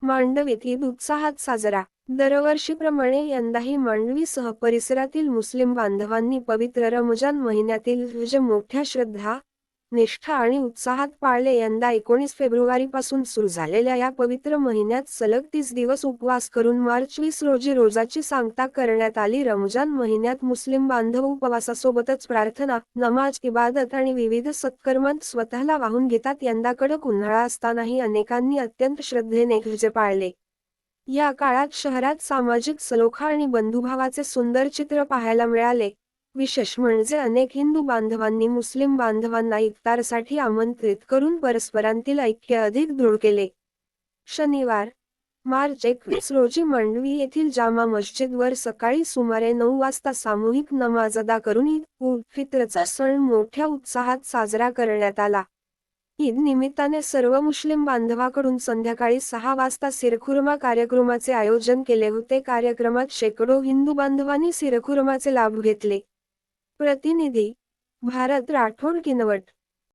मांडवीत ईद उत्साहात साजरा. दरवर्षीप्रमाणे यंदाही मांडवीसह परिसरातील मुस्लिम बांधवांनी पवित्र रमजान महिन्यातील ईद मोठ्या श्रद्धा, निष्ठा आणि उत्साहात पाळले. यंदा 19 फेब्रुवारीपासून सुरू झालेल्या या पवित्र महिन्यात सलग 30 दिवस उपवास करून मार्च 20 रोजी रोजाची सांगता करण्यात आली. रमजान महिन्यात मुस्लिम बांधव उपवासासोबतच प्रार्थना, नमाज, इबादत आणि विविध सत्कर्मांत स्वतःला वाहून घेतात. यंदा कडक उन्हाळा असतानाही अनेकांनी अत्यंत श्रद्धेने रोजे पाळले. या काळात शहरात सामाजिक सलोखा आणि बंधुभावाचे सुंदर चित्र पाहायला मिळाले. विशेष म्हणजे अनेक हिंदू बांधवांनी मुस्लिम बांधवांना इफ्तारसाठी आमंत्रित करून परस्परांतील ऐक्य अधिक दृढ केले. शनिवार, मार्च 21 रोजी मांडवी येथील जामा मस्जिदवर सकाळी सुमारे 9 वाजता सामूहिक नमाज अदा करून ईद उल फित्रचा सण मोठ्या उत्साहात साजरा करण्यात आला. ईद निमित्ताने सर्व मुस्लिम बांधवांकडून संध्याकाळी 6 वाजता शिरखुर्मा कार्यक्रमाचे आयोजन केले होते. कार्यक्रमात शेकडो हिंदू बांधवांनी शिरखुर्माचे लाभ घेतले. प्रतिनिधी, भारत राठोड, किनवट.